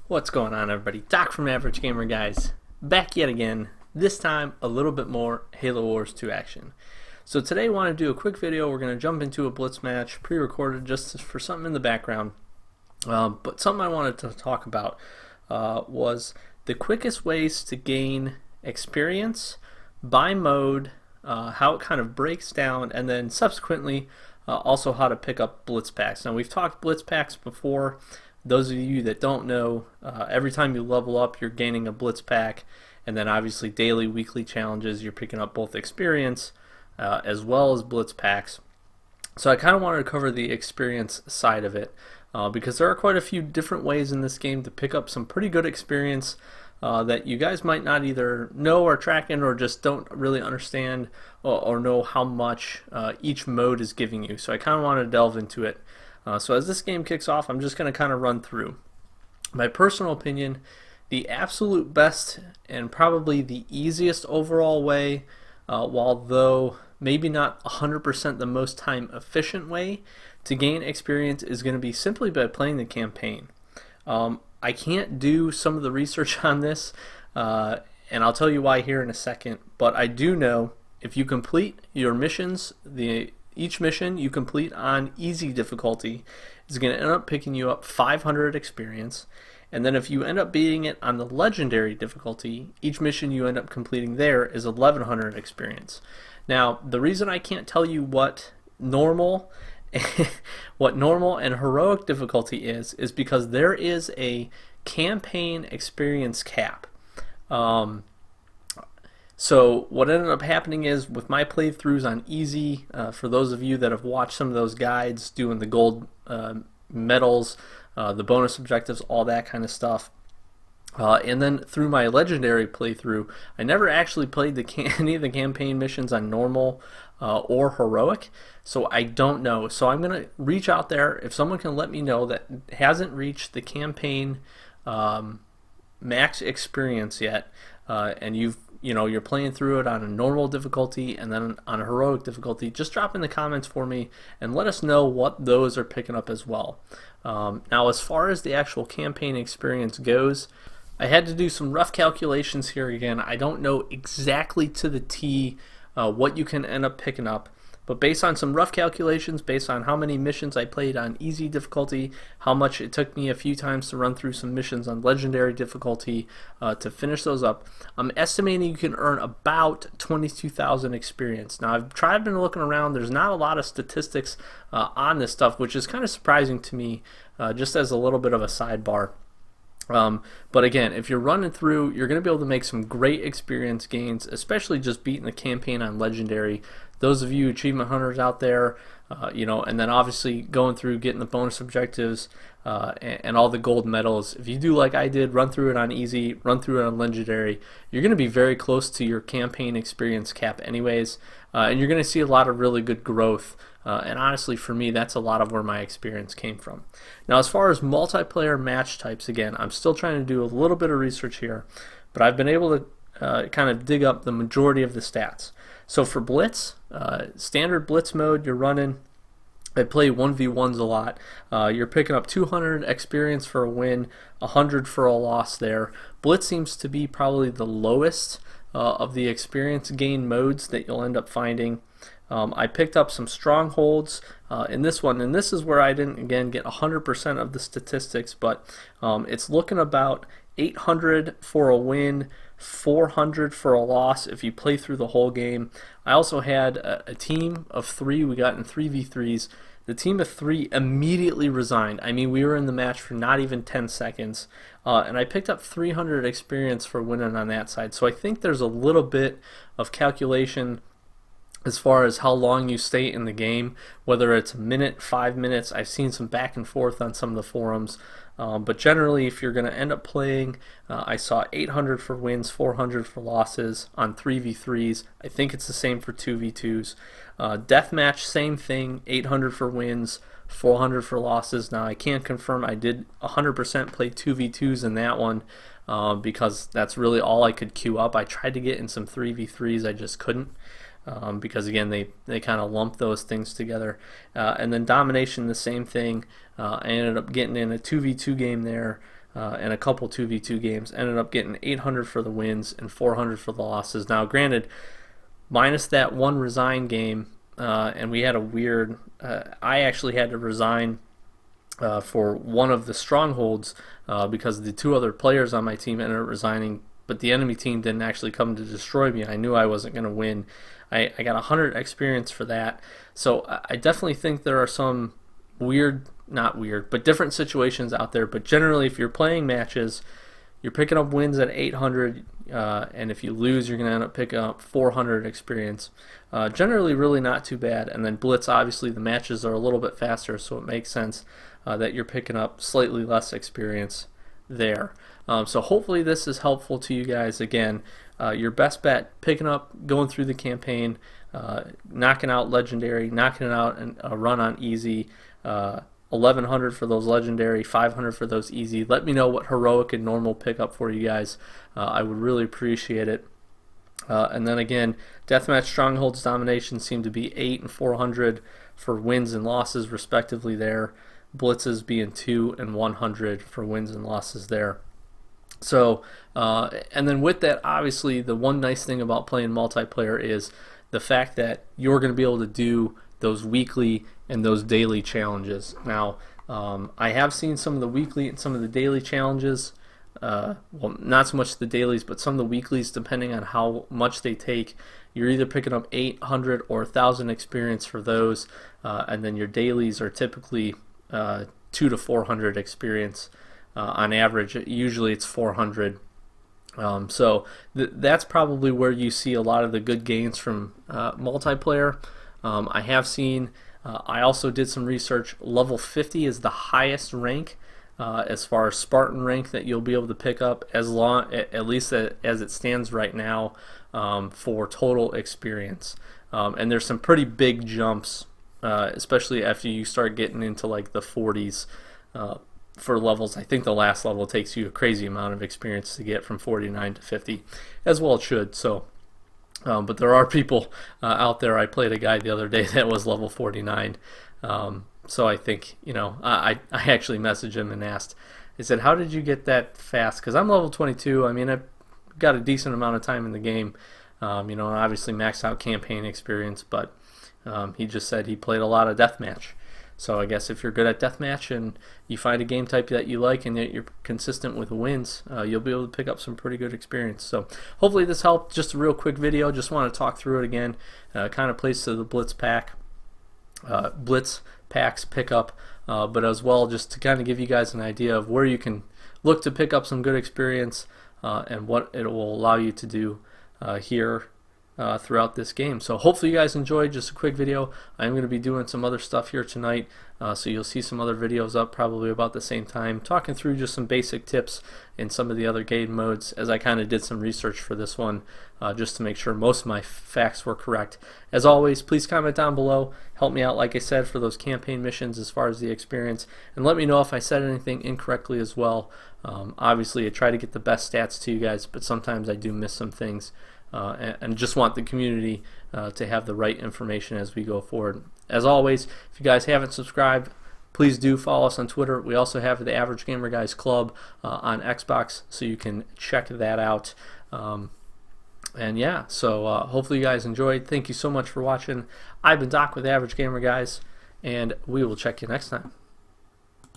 What's going on, everybody? Doc from Average Gamer Guys, back yet again, this time a little bit more Halo Wars 2 action. So today I want to do a quick video. We're going to jump into a Blitz match, pre-recorded just for something in the background. But something I wanted to talk about was the quickest ways to gain experience by mode, how it kind of breaks down, and then subsequently also how to pick up Blitz packs. Now, we've talked Blitz packs before. Those of you that don't know, every time you level up, you're gaining a Blitz pack, and then obviously daily, weekly challenges, you're picking up both experience as well as Blitz packs. So I kind of wanted to cover the experience side of it because there are quite a few different ways in this game to pick up some pretty good experience that you guys might not either know or track in, or just don't really understand or know how much each mode is giving you. So I kind of want to delve into it. So as this game kicks off, I'm just going to kind of run through. My personal opinion, the absolute best and probably the easiest overall way, while though maybe not 100% the most time efficient way to gain experience, is going to be simply by playing the campaign. I can't do some of the research on this, and I'll tell you why here in a second, but I do know if you complete your missions, each mission you complete on easy difficulty is going to end up picking you up 500 experience, and then if you end up beating it on the legendary difficulty, each mission you end up completing there is 1100 experience. Now, the reason I can't tell you what normal and heroic difficulty is because there is a campaign experience cap. So what ended up happening is, with my playthroughs on easy, for those of you that have watched some of those guides doing the gold medals, the bonus objectives, all that kind of stuff, and then through my legendary playthrough, I never actually played any of the campaign missions on normal or heroic, so I don't know. So I'm going to reach out there. If someone can let me know that hasn't reached the campaign max experience yet, and you're playing through it on a normal difficulty and then on a heroic difficulty, just drop in the comments for me and let us know what those are picking up as well. Now, as far as the actual campaign experience goes, I had to do some rough calculations here again. I don't know exactly to the T what you can end up picking up, but based on some rough calculations, based on how many missions I played on easy difficulty, how much it took me a few times to run through some missions on legendary difficulty to finish those up, I'm estimating you can earn about 22,000 experience. Now, I've been looking around. There's not a lot of statistics on this stuff, which is kind of surprising to me, just as a little bit of a sidebar. But again, if you're running through, you're going to be able to make some great experience gains, especially just beating the campaign on legendary. Those of you achievement hunters out there, and then obviously going through getting the bonus objectives and all the gold medals. If you do like I did, run through it on easy, run through it on legendary, you're going to be very close to your campaign experience cap anyways, and you're going to see a lot of really good growth. And honestly, for me, that's a lot of where my experience came from. Now, as far as multiplayer match types, again, I'm still trying to do a little bit of research here, but I've been able to kind of dig up the majority of the stats. So for Blitz, standard Blitz mode, you're running, I play 1v1s a lot. You're picking up 200 experience for a win, 100 for a loss there. Blitz seems to be probably the lowest of the experience gain modes that you'll end up finding. I picked up some Strongholds in this one, and this is where I didn't, again, get 100% of the statistics, but it's looking about 800 for a win, 400 for a loss if you play through the whole game. I also had a team of 3. We got in 3v3s. The team of 3 immediately resigned. I mean, we were in the match for not even 10 seconds, and I picked up 300 experience for winning on that side. So I think there's a little bit of calculation as far as how long you stay in the game, whether it's a minute, 5 minutes. I've seen some back and forth on some of the forums, but generally, if you're going to end up playing, I saw 800 for wins, 400 for losses on 3v3s. I think it's the same for 2v2s. Deathmatch, same thing, 800 for wins, 400 for losses. Now, I can't confirm I did 100% play 2v2s in that one because that's really all I could queue up. I tried to get in some 3v3s, I just couldn't. Because again, they kind of lump those things together. And then Domination, the same thing. I ended up getting in a 2v2 game there, and a couple 2v2 games. Ended up getting 800 for the wins and 400 for the losses. Now, granted, minus that one resign game, and we had a weird. I actually had to resign for one of the Strongholds because the two other players on my team ended up resigning, but the enemy team didn't actually come to destroy me. I knew I wasn't going to win. I got 100 experience for that. So I definitely think there are some not weird, but different situations out there. But generally, if you're playing matches, you're picking up wins at 800, and if you lose, you're going to end up picking up 400 experience. Generally, really not too bad. And then Blitz, obviously, the matches are a little bit faster, so it makes sense that you're picking up slightly less experience there. So hopefully this is helpful to you guys. Again, your best bet, going through the campaign, knocking out legendary, knocking it out and a run on easy. 1100 for those legendary, 500 for those easy. Let me know what heroic and normal pick up for you guys. I would really appreciate it. And then again, Deathmatch, Strongholds, Domination seem to be 8 and 400 for wins and losses respectively there. Blitzes being 2 and 100 for wins and losses there. So, and then with that, obviously, the one nice thing about playing multiplayer is the fact that you're going to be able to do those weekly and those daily challenges. Now, I have seen some of the weekly and some of the daily challenges. Well, not so much the dailies, but some of the weeklies, depending on how much they take. You're either picking up 800 or 1,000 experience for those, and then your dailies are typically 200 to 400 experience on average. Usually it's 400. So that's probably where you see a lot of the good gains from multiplayer. I have seen, I also did some research, level 50 is the highest rank as far as Spartan rank that you'll be able to pick up, at least as it stands right now, for total experience. And there's some pretty big jumps, especially after you start getting into like the 40s for levels. I think the last level takes you a crazy amount of experience to get from 49 to 50, as well it should. So but there are people out there. I played a guy the other day that was level 49. So I think, I actually messaged him and asked, I said, how did you get that fast? Because I'm level 22. I mean, I've got a decent amount of time in the game, and obviously maxed out campaign experience, but he just said he played a lot of Deathmatch. So I guess if you're good at Deathmatch and you find a game type that you like and that you're consistent with wins, you'll be able to pick up some pretty good experience. So hopefully this helped. Just a real quick video. Just want to talk through it again. Kind of plays to the Blitz packs pickup, but as well just to kind of give you guys an idea of where you can look to pick up some good experience and what it will allow you to do here throughout this game. So hopefully you guys enjoyed. Just a quick video. I'm going to be doing some other stuff here tonight, so you'll see some other videos up probably about the same time, talking through just some basic tips in some of the other game modes, as I kind of did some research for this one just to make sure most of my facts were correct. As always, please comment down below. Help me out, like I said, for those campaign missions as far as the experience, and let me know if I said anything incorrectly as well. Obviously I try to get the best stats to you guys, but sometimes I do miss some things. And just want the community to have the right information as we go forward. As always, if you guys haven't subscribed, please do follow us on Twitter. We also have the Average Gamer Guys Club on Xbox, so you can check that out. And yeah, so hopefully you guys enjoyed. Thank you so much for watching. I've been Doc with Average Gamer Guys, and we will check you next time.